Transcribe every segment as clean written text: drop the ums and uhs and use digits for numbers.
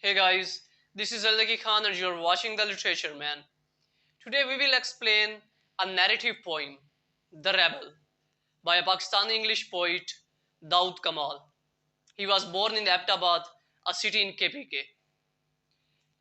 Hey guys, this is Naqi Khan and you're watching The Literature Man. Today we will explain a narrative poem, The Rebel, by a Pakistani English poet, Daud Kamal. He was born in Abbottabad, a city in KPK.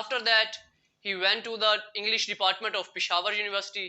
After that, he went to the English department of Peshawar University,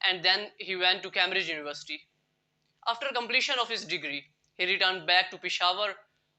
and then he went to Cambridge University. After completion of his degree, he returned back to Peshawar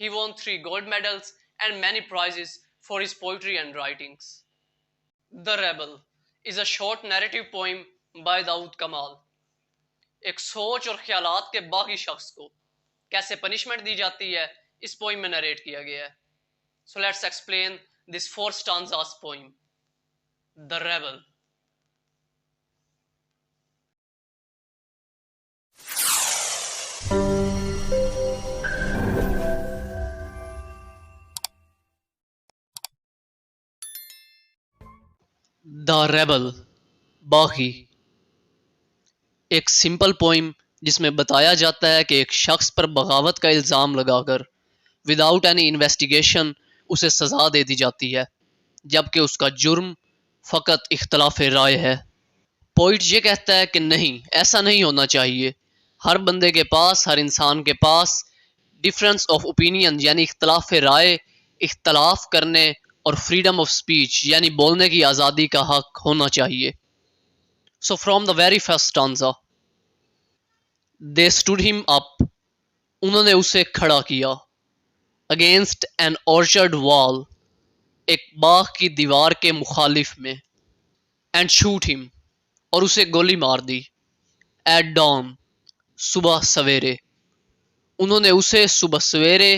He won 3 gold medals and many prizes for his poetry and writings. The Rebel is a short narrative poem by Daud Kamal. ایک سوچ اور خیالات کے باغی شخص کو کیسے punishment دی جاتی ہے اس پوئم میں نریٹ کیا گیا ہے. So let's explain this 4 stanzas poem. The Rebel. The rebel باغی ایک سمپل پوئم جس میں بتایا جاتا ہے کہ ایک شخص پر بغاوت کا الزام لگا کر وداؤٹ اینی انویسٹیگیشن اسے سزا دے دی جاتی ہے جبکہ اس کا جرم فقط اختلاف رائے ہے. پوئٹ یہ کہتا ہے کہ نہیں، ایسا نہیں ہونا چاہیے. ہر بندے کے پاس، ہر انسان کے پاس ڈفرینس آف اوپینین یعنی اختلاف رائے، اختلاف کرنے اور فریڈم آف سپیچ یعنی بولنے کی آزادی کا حق ہونا چاہیے. So from the very first stanza, they stood him up. انہوں نے اسے کھڑا کیا. Against an orchard wall, ایک باغ کی دیوار کے مخالف میں. And shoot him, اور اسے گولی مار دی. At dawn, صبح سویرے. انہوں نے اسے صبح سویرے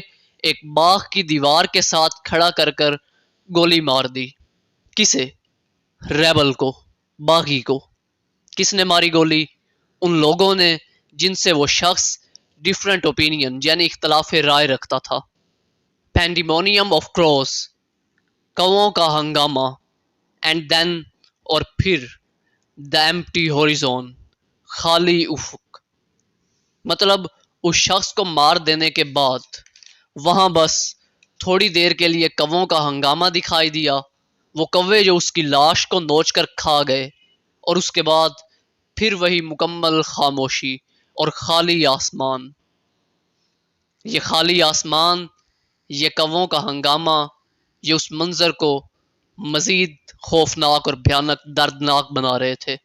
ایک باغ کی دیوار کے ساتھ کھڑا کر کر گولی مار دی. کسے؟ ریبل کو، باغی کو. کس نے ماری گولی؟ ان لوگوں نے جن سے وہ شخص ڈفرینٹ اوپینین یعنی اختلاف رائے رکھتا تھا. پینڈیمونیم آف کروس، کووں کا ہنگامہ. اینڈ دین، اور پھر دا ایمپٹی ہوریزون، خالی افق. مطلب اس شخص کو مار دینے کے بعد وہاں بس تھوڑی دیر کے لیے کووں کا ہنگامہ دکھائی دیا. وہ کوے جو اس کی لاش کو نوچ کر کھا گئے، اور اس کے بعد پھر وہی مکمل خاموشی اور خالی آسمان. یہ خالی آسمان، یہ کووں کا ہنگامہ، یہ اس منظر کو مزید خوفناک اور بھیانک دردناک بنا رہے تھے.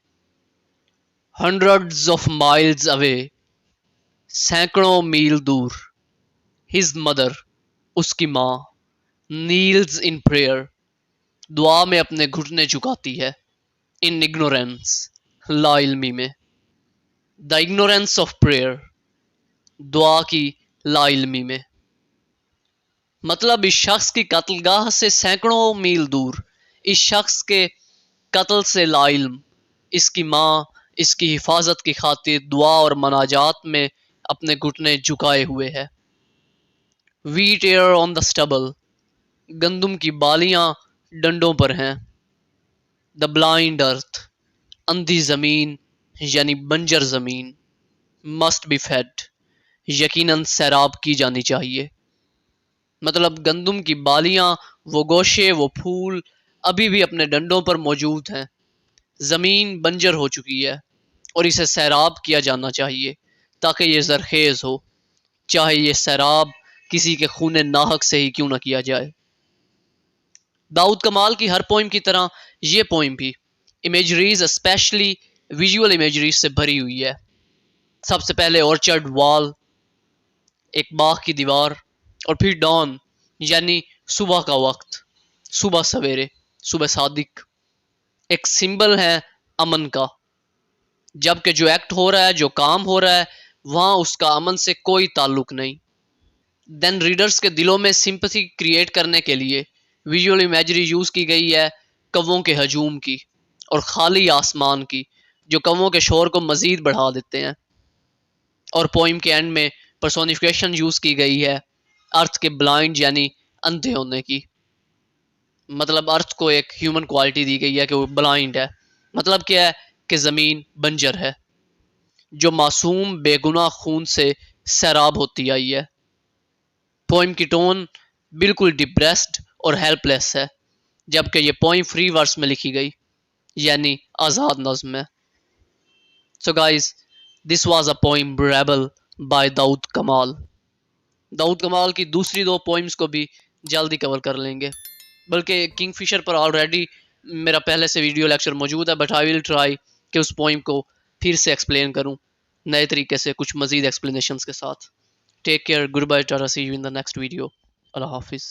ہنڈریڈز آف مائلز اوے، سینکڑوں میل دور. ہز مدر، اس کی ماں. نیلز ان پریئر، دعا میں اپنے گھٹنے جھکاتی ہے. ان اگنورینس، لا علمی میں. دا اگنورینس آف پریئر، دعا کی لا علمی میں. مطلب اس شخص کی قتل گاہ سے سینکڑوں میل دور، اس شخص کے قتل سے لا علم، اس کی ماں اس کی حفاظت کی خاطر دعا اور مناجات میں اپنے گھٹنے جھکائے ہوئے ہے. ویٹ ایئر آن دا سٹبل، گندم کی بالیاں ڈنڈوں پر ہیں. دا بلائنڈ ارتھ، اندھی زمین یعنی بنجر زمین. مسٹ بی فیڈ، یقیناً سیراب کی جانی چاہیے. مطلب گندم کی بالیاں، وہ گوشے، وہ پھول ابھی بھی اپنے ڈنڈوں پر موجود ہیں. زمین بنجر ہو چکی ہے اور اسے سیراب کیا جانا چاہیے تاکہ یہ زرخیز ہو، چاہے یہ سیراب کسی کے خون ناحق سے ہی کیوں نہ کیا جائے. داؤد کمال کی ہر پوئم کی طرح یہ پوئم بھی امیجریز اسپیشلی ویژول امیجریز سے بھری ہوئی ہے. سب سے پہلے اورچرڈ وال، ایک باغ کی دیوار، اور پھر ڈان یعنی صبح کا وقت، صبح سویرے، صبح صادق. ایک سمبل ہے امن کا، جبکہ جو ایکٹ ہو رہا ہے، جو کام ہو رہا ہے، وہاں اس کا امن سے کوئی تعلق نہیں. دین ریڈرز کے دلوں میں سمپتھی کریٹ کرنے کے لیے ویژول امیجری یوز کی گئی ہے کووں کے ہجوم کی اور خالی آسمان کی جو کووں کے شور کو مزید بڑھا دیتے ہیں. اور پوئم کے اینڈ میں پرسونیفیکیشن یوز کی گئی ہے ارتھ کے بلائنڈ یعنی اندھے ہونے کی. مطلب ارتھ کو ایک ہیومن کوالٹی دی گئی ہے کہ وہ بلائنڈ ہے. مطلب کیا ہے کہ زمین بنجر ہے جو معصوم بے گناہ خون سے سیراب ہوتی آئی ہے. پوئم کی ٹون بالکل ڈپریسڈ اور ہیلپ لیس ہے جبکہ یہ پوئم فری ورس میں لکھی گئی یعنی آزاد نظم ہے. So guys this was a poem rebel by Dawood Kamal. Dawood Kamal کی دوسری 2 پوئمز کو بھی جلدی کور کر لیں گے. بلکہ کنگ فشر پر آلریڈی میرا پہلے سے ویڈیو لیکچر موجود ہے بٹ آئی ول ٹرائی کہ اس پوئم کو پھر سے ایکسپلین کروں نئے طریقے سے کچھ مزید ایکسپلینیشنز کے ساتھ. Take care, good bye, tata, see you in the next video. اللہ حافظ.